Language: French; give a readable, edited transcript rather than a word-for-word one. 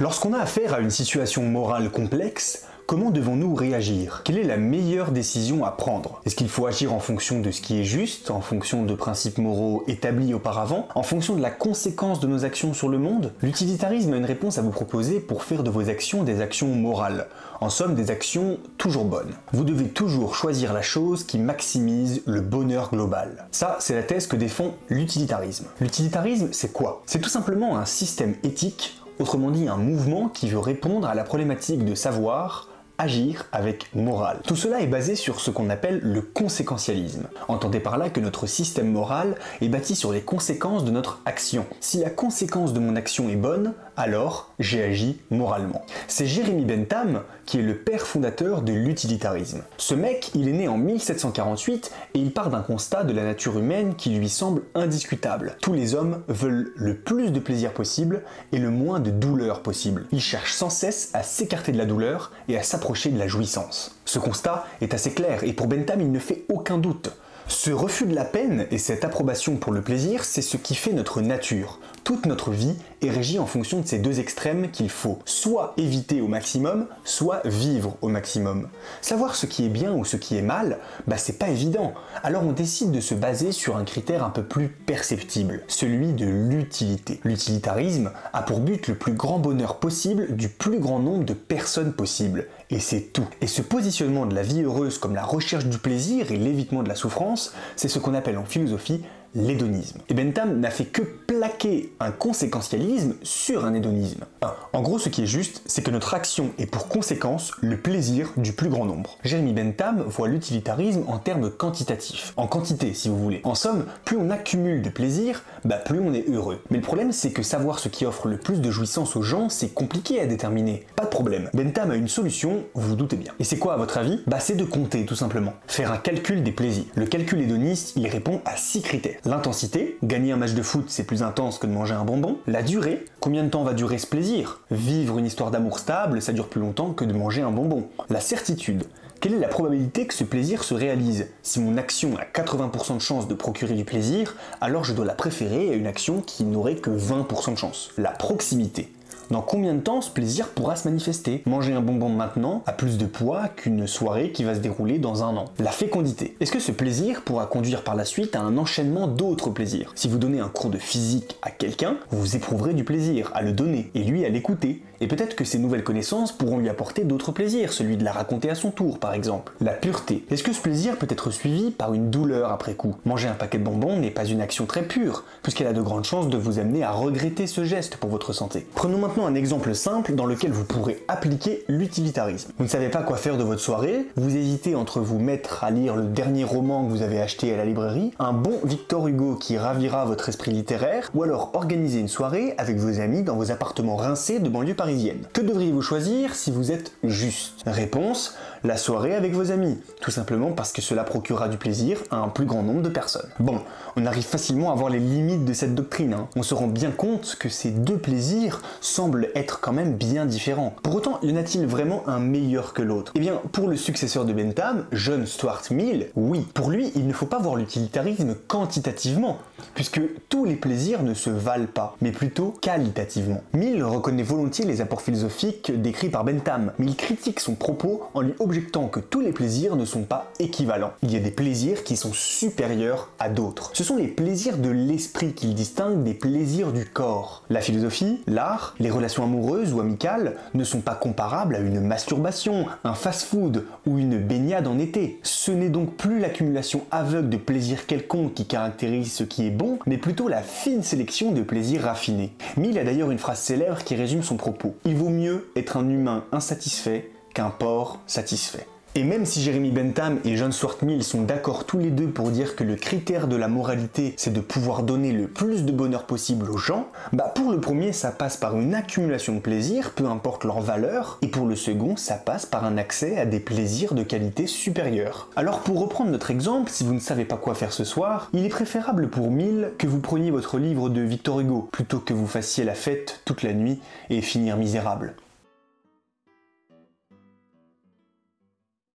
Lorsqu'on a affaire à une situation morale complexe, comment devons-nous réagir? Quelle est la meilleure décision à prendre? Est-ce qu'il faut agir en fonction de ce qui est juste, en fonction de principes moraux établis auparavant, en fonction de la conséquence de nos actions sur le monde? L'utilitarisme a une réponse à vous proposer pour faire de vos actions des actions morales. En somme, des actions toujours bonnes. Vous devez toujours choisir la chose qui maximise le bonheur global. Ça, c'est la thèse que défend l'utilitarisme. L'utilitarisme, c'est quoi? C'est tout simplement un système éthique, autrement dit un mouvement qui veut répondre à la problématique de savoir agir avec morale. Tout cela est basé sur ce qu'on appelle le conséquentialisme. Entendez par là que notre système moral est bâti sur les conséquences de notre action. Si la conséquence de mon action est bonne, alors j'ai agi moralement. C'est Jérémy Bentham qui est le père fondateur de l'utilitarisme. Ce mec, il est né en 1748 et il part d'un constat de la nature humaine qui lui semble indiscutable. Tous les hommes veulent le plus de plaisir possible et le moins de douleur possible. Ils cherchent sans cesse à s'écarter de la douleur et à s'approcher de la jouissance. Ce constat est assez clair et pour Bentham, il ne fait aucun doute. Ce refus de la peine et cette approbation pour le plaisir, c'est ce qui fait notre nature. Toute notre vie est régie en fonction de ces deux extrêmes qu'il faut soit éviter au maximum, soit vivre au maximum. Savoir ce qui est bien ou ce qui est mal, c'est pas évident. Alors on décide de se baser sur un critère un peu plus perceptible, celui de l'utilité. L'utilitarisme a pour but le plus grand bonheur possible du plus grand nombre de personnes possible. Et c'est tout. Et ce positionnement de la vie heureuse comme la recherche du plaisir et l'évitement de la souffrance, c'est ce qu'on appelle en philosophie l'hédonisme. Et Bentham n'a fait que plaquer un conséquentialisme sur un hédonisme. En gros, ce qui est juste, c'est que notre action est pour conséquence le plaisir du plus grand nombre. Jérémy Bentham voit l'utilitarisme en termes quantitatifs, en quantité si vous voulez. En somme, plus on accumule de plaisir, plus on est heureux. Mais le problème, c'est que savoir ce qui offre le plus de jouissance aux gens, c'est compliqué à déterminer. Pas de problème. Bentham a une solution, vous vous doutez bien. Et c'est quoi à votre avis? C'est de compter tout simplement. Faire un calcul des plaisirs. Le calcul hédoniste, il répond à 6 critères. L'intensité, gagner un match de foot c'est plus intense que de manger un bonbon. La durée, combien de temps va durer ce plaisir? Vivre une histoire d'amour stable, ça dure plus longtemps que de manger un bonbon. La certitude, quelle est la probabilité que ce plaisir se réalise? Si mon action a 80% de chance de procurer du plaisir, alors je dois la préférer à une action qui n'aurait que 20% de chance. La proximité. Dans combien de temps ce plaisir pourra se manifester? Manger un bonbon maintenant a plus de poids qu'une soirée qui va se dérouler dans un an. La fécondité. Est-ce que ce plaisir pourra conduire par la suite à un enchaînement d'autres plaisirs? Si vous donnez un cours de physique à quelqu'un, vous éprouverez du plaisir à le donner et lui à l'écouter. Et peut-être que ces nouvelles connaissances pourront lui apporter d'autres plaisirs, celui de la raconter à son tour par exemple. La pureté. Est-ce que ce plaisir peut être suivi par une douleur après coup? Manger un paquet de bonbons n'est pas une action très pure, puisqu'elle a de grandes chances de vous amener à regretter ce geste pour votre santé. Prenons maintenant un exemple simple dans lequel vous pourrez appliquer l'utilitarisme. Vous ne savez pas quoi faire de votre soirée, vous hésitez entre vous mettre à lire le dernier roman que vous avez acheté à la librairie, un bon Victor Hugo qui ravira votre esprit littéraire, ou alors organiser une soirée avec vos amis dans vos appartements rincés de banlieue parisienne. Que devriez-vous choisir si vous êtes juste? Réponse, la soirée avec vos amis. Tout simplement parce que cela procurera du plaisir à un plus grand nombre de personnes. Bon, on arrive facilement à voir les limites de cette doctrine. On se rend bien compte que ces deux plaisirs semblent être quand même bien différents. Pour autant, y en a-t-il vraiment un meilleur que l'autre? Eh bien, pour le successeur de Bentham, John Stuart Mill, oui. Pour lui, il ne faut pas voir l'utilitarisme quantitativement, puisque tous les plaisirs ne se valent pas, mais plutôt qualitativement. Mill reconnaît volontiers les apports philosophiques décrits par Bentham, mais il critique son propos en lui objectant que tous les plaisirs ne sont pas équivalents. Il y a des plaisirs qui sont supérieurs à d'autres. Ce sont les plaisirs de l'esprit qu'il distingue des plaisirs du corps. La philosophie, l'art, les relations amoureuses ou amicales ne sont pas comparables à une masturbation, un fast-food ou une baignade en été. Ce n'est donc plus l'accumulation aveugle de plaisirs quelconques qui caractérise ce qui est bon, mais plutôt la fine sélection de plaisirs raffinés. Mill a d'ailleurs une phrase célèbre qui résume son propos. Il vaut mieux être un humain insatisfait qu'un porc satisfait. Et même si Jérémy Bentham et John Stuart Mill sont d'accord tous les deux pour dire que le critère de la moralité, c'est de pouvoir donner le plus de bonheur possible aux gens, pour le premier, ça passe par une accumulation de plaisirs, peu importe leur valeur, et pour le second, ça passe par un accès à des plaisirs de qualité supérieure. Alors pour reprendre notre exemple, si vous ne savez pas quoi faire ce soir, il est préférable pour Mill que vous preniez votre livre de Victor Hugo, plutôt que vous fassiez la fête toute la nuit et finir misérable.